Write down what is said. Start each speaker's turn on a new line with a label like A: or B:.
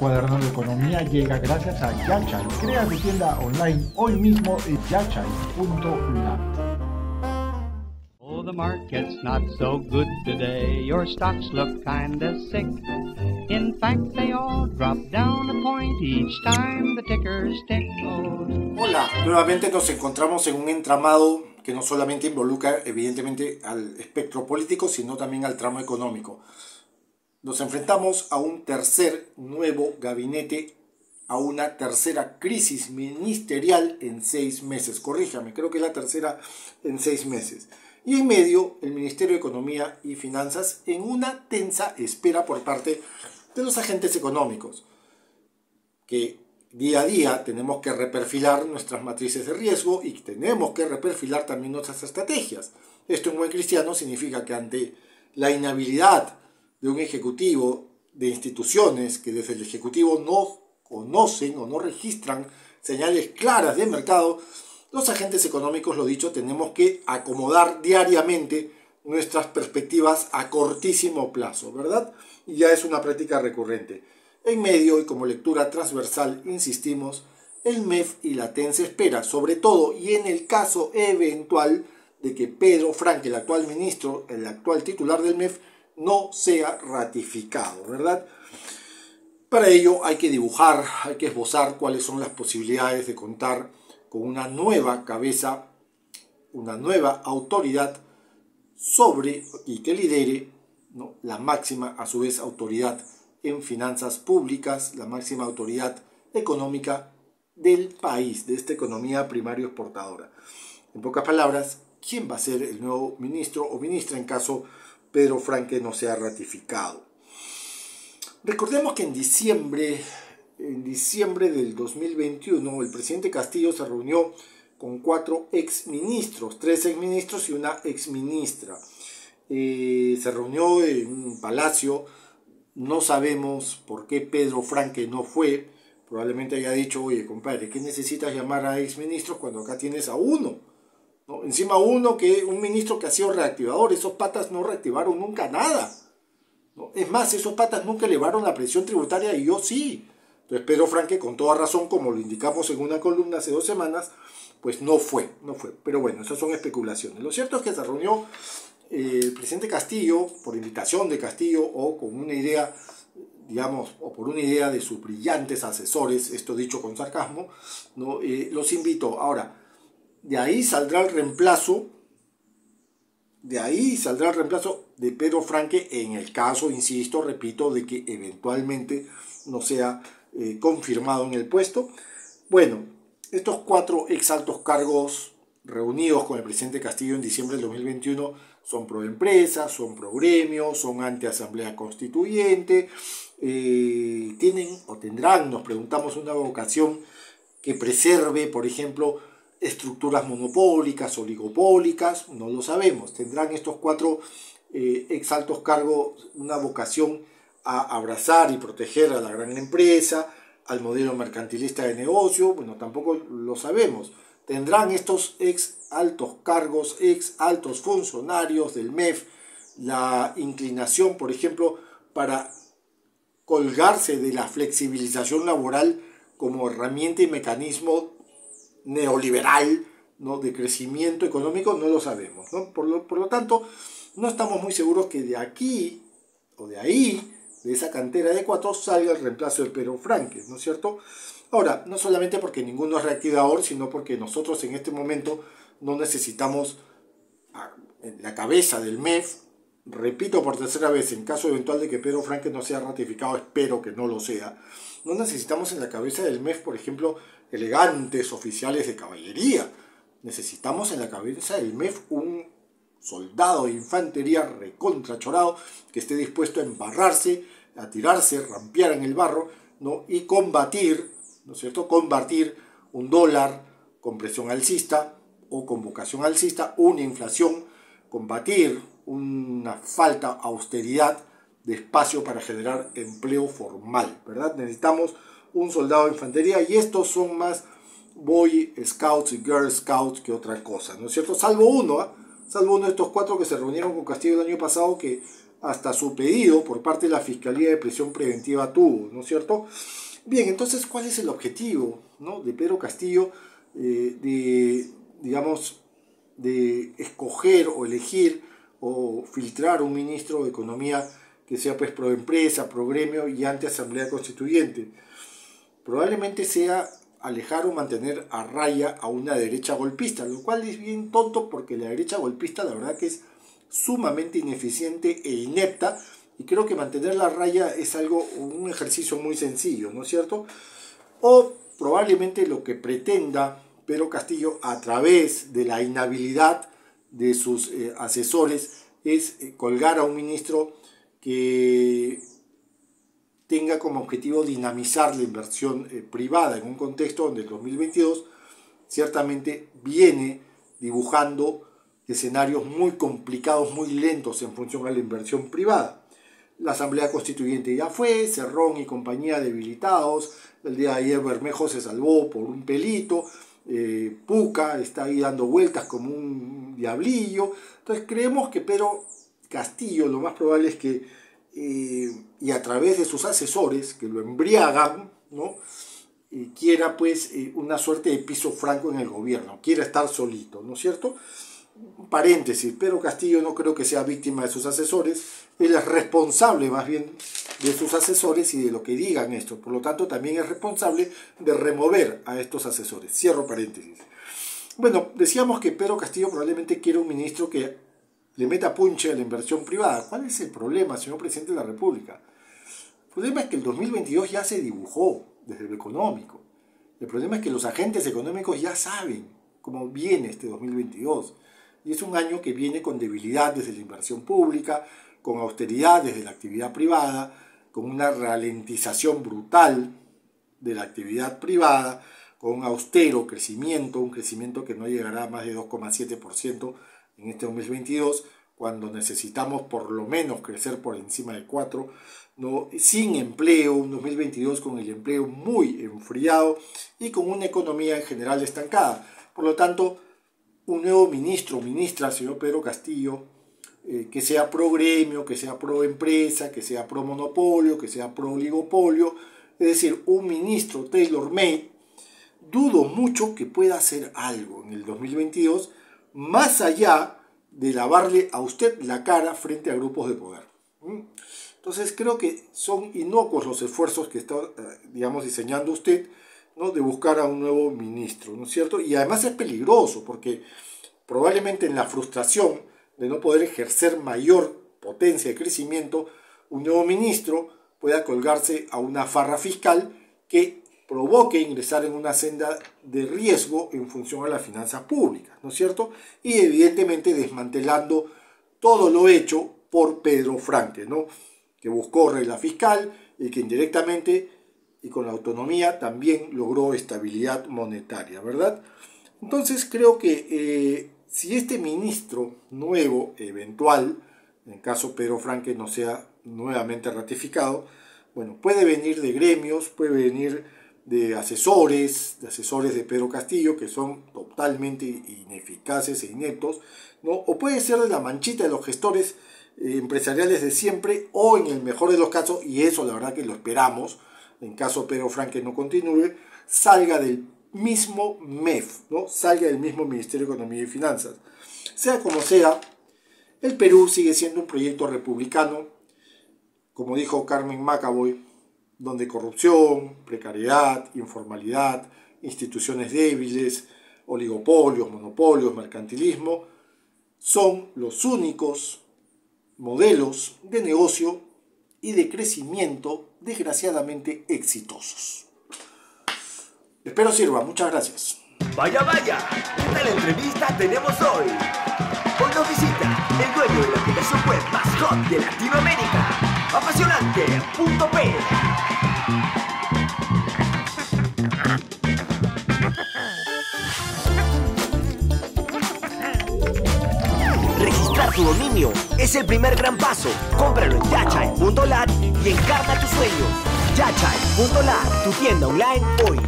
A: Cuaderno de Economía llega gracias a Yachai. Crea tu tienda online hoy mismo en yachai.lat.
B: Oh, the market's not so good today. Your stocks look kinda sick. In fact, they all drop down a point each time the tickers tick.
C: Hola, nuevamente nos encontramos en un entramado que no solamente involucra evidentemente al espectro político, sino también al tramo económico. Nos enfrentamos a un tercer nuevo gabinete, a una tercera crisis ministerial en 6 meses. Corríjame, creo que es la tercera en 6 meses. Y en medio, el Ministerio de Economía y Finanzas en una tensa espera por parte de los agentes económicos, que día a día tenemos que reperfilar nuestras matrices de riesgo y tenemos que reperfilar también nuestras estrategias. Esto en buen cristiano significa que ante la inhabilidad de un ejecutivo, de instituciones que desde el ejecutivo no conocen o no registran señales claras de mercado, los agentes económicos, lo dicho, tenemos que acomodar diariamente nuestras perspectivas a cortísimo plazo, ¿verdad? Y ya es una práctica recurrente. En medio y como lectura transversal, insistimos, el MEF y la TEN se espera, sobre todo y en el caso eventual de que Pedro Franque, el actual ministro, el actual titular del MEF, no sea ratificado, ¿verdad? Para ello hay que dibujar, hay que esbozar cuáles son las posibilidades de contar con una nueva cabeza, una nueva autoridad sobre y que lidere, ¿no?, la máxima, a su vez, autoridad en finanzas públicas, la máxima autoridad económica del país, de esta economía primario exportadora. En pocas palabras, ¿quién va a ser el nuevo ministro o ministra en caso Pedro Franque no sea ratificado? Recordemos que en diciembre del 2021 el presidente Castillo se reunió con 4 exministros, 3 exministros y una exministra. Se reunió en un palacio. No sabemos por qué Pedro Franque no fue. Probablemente haya dicho, oye, compadre, ¿qué necesitas llamar a exministros cuando acá tienes a uno? ¿No? Encima un ministro que ha sido reactivador. Esos patas no reactivaron nunca nada, ¿no? Es más, esos patas nunca elevaron la presión tributaria y yo sí. Entonces Pedro Franque, con toda razón, como lo indicamos en una columna hace 2 semanas, pues no fue. Pero bueno, esas son especulaciones. Lo cierto es que se reunió el presidente Castillo, por invitación de Castillo o con una idea, digamos, o por una idea de sus brillantes asesores, esto dicho con sarcasmo, ¿no? Los invitó. Ahora, de ahí saldrá el reemplazo de Pedro Franque en el caso, insisto, repito, de que eventualmente no sea confirmado en el puesto. Bueno, estos 4 exaltos cargos reunidos con el presidente Castillo en diciembre del 2021 son pro empresa, son pro gremio, son anti asamblea constituyente, tienen o tendrán, nos preguntamos, una vocación que preserve, por ejemplo, estructuras monopólicas, oligopólicas, no lo sabemos. Tendrán estos 4 exaltos cargos una vocación a abrazar y proteger a la gran empresa, al modelo mercantilista de negocio, bueno, tampoco lo sabemos. Tendrán estos ex altos cargos, ex altos funcionarios del MEF la inclinación, por ejemplo, para colgarse de la flexibilización laboral como herramienta y mecanismo neoliberal, ¿no?, de crecimiento económico. No lo sabemos, ¿no? Por lo tanto, no estamos muy seguros que de aquí o de ahí, de esa cantera de 4, salga el reemplazo de Pedro Franque, ¿no es cierto? Ahora, no solamente porque ninguno es reactivador, sino porque nosotros en este momento no necesitamos en la cabeza del MEF, repito por tercera vez, en caso eventual de que Pedro Franque no sea ratificado, espero que no lo sea, no necesitamos en la cabeza del MEF, por ejemplo, elegantes oficiales de caballería. Necesitamos en la cabeza del MEF un soldado de infantería recontrachorado que esté dispuesto a embarrarse, a tirarse, rampear en el barro, ¿no?, y combatir, ¿no es cierto?, combatir un dólar con presión alcista o con vocación alcista, una inflación, combatir una falta de austeridad de espacio para generar empleo formal, ¿verdad? Necesitamos un soldado de infantería y estos son más Boy Scouts y Girl Scouts que otra cosa, ¿no es cierto? Salvo uno de estos 4 que se reunieron con Castillo el año pasado, que hasta su pedido por parte de la Fiscalía de Prisión Preventiva tuvo, ¿no es cierto? Bien, entonces, ¿cuál es el objetivo, ¿no?, de Pedro Castillo de escoger o elegir o filtrar un ministro de Economía que sea pues pro empresa, pro gremio y ante Asamblea Constituyente? Probablemente sea alejar o mantener a raya a una derecha golpista, lo cual es bien tonto porque la derecha golpista la verdad que es sumamente ineficiente e inepta, y creo que mantenerla a raya es un ejercicio muy sencillo, ¿no es cierto? O probablemente lo que pretenda Pedro Castillo a través de la inhabilidad de sus asesores es colgar a un ministro que tenga como objetivo dinamizar la inversión privada en un contexto donde el 2022 ciertamente viene dibujando escenarios muy complicados, muy lentos en función a la inversión privada. La Asamblea Constituyente ya fue, Cerrón y compañía debilitados, el día de ayer Bermejo se salvó por un pelito, Puca está ahí dando vueltas como un diablillo. Entonces creemos que Pedro Castillo lo más probable es que, y a través de sus asesores que lo embriagan, ¿no?, quiera pues una suerte de piso franco en el gobierno, quiera estar solito, ¿no es cierto? Paréntesis, Pedro Castillo no creo que sea víctima de sus asesores, él es responsable más bien de sus asesores y de lo que digan esto, por lo tanto también es responsable de remover a estos asesores. Cierro paréntesis. Bueno, decíamos que Pedro Castillo probablemente quiere un ministro que le meta punche a la inversión privada. ¿Cuál es el problema, señor presidente de la República? El problema es que el 2022 ya se dibujó desde lo económico. El problema es que los agentes económicos ya saben cómo viene este 2022. Y es un año que viene con debilidad desde la inversión pública, con austeridad desde la actividad privada, con una ralentización brutal de la actividad privada, con un austero crecimiento, un crecimiento que no llegará a más de 2,7% en este 2022, cuando necesitamos por lo menos crecer por encima de 4%, ¿no?, sin empleo, un 2022 con el empleo muy enfriado y con una economía en general estancada. Por lo tanto, un nuevo ministro o ministra, señor Pedro Castillo, que sea pro gremio, que sea pro empresa, que sea pro monopolio, que sea pro oligopolio, es decir, un ministro tailor-made, dudo mucho que pueda hacer algo en el 2022 más allá de lavarle a usted la cara frente a grupos de poder. Entonces creo que son inocuos los esfuerzos que está, diseñando usted, ¿no?, de buscar a un nuevo ministro, ¿no es cierto? Y además es peligroso porque probablemente en la frustración de no poder ejercer mayor potencia de crecimiento, un nuevo ministro pueda colgarse a una farra fiscal que provoque ingresar en una senda de riesgo en función a las finanzas públicas, ¿no es cierto? Y evidentemente desmantelando todo lo hecho por Pedro Franque, ¿no?, que buscó regla fiscal y que indirectamente y con la autonomía también logró estabilidad monetaria, ¿verdad? Entonces creo que si este ministro nuevo, eventual, en caso Pedro Franque no sea nuevamente ratificado, bueno, puede venir de gremios, puede venir de asesores de Pedro Castillo, que son totalmente ineficaces e ineptos, ¿no? O puede ser de la manchita de los gestores empresariales de siempre, o en el mejor de los casos, y eso la verdad que lo esperamos, en caso Pedro Franque no continúe, salga del mismo MEF, ¿no?, salga del mismo Ministerio de Economía y Finanzas. Sea como sea, el Perú sigue siendo un proyecto republicano, como dijo Carmen Macaboy, donde corrupción, precariedad, informalidad, instituciones débiles, oligopolios, monopolios, mercantilismo, son los únicos modelos de negocio y de crecimiento desgraciadamente exitosos. Espero sirva, muchas gracias.
D: Vaya, vaya, ¿qué tal entrevista tenemos hoy? Hoy nos visita el dueño de la aplicación web más hot de Latinoamérica, apasionante.p. Registrar tu dominio es el primer gran paso. Cómpralo en yachai.lat y encarna tus sueños. Yachai.lat, tu tienda online hoy.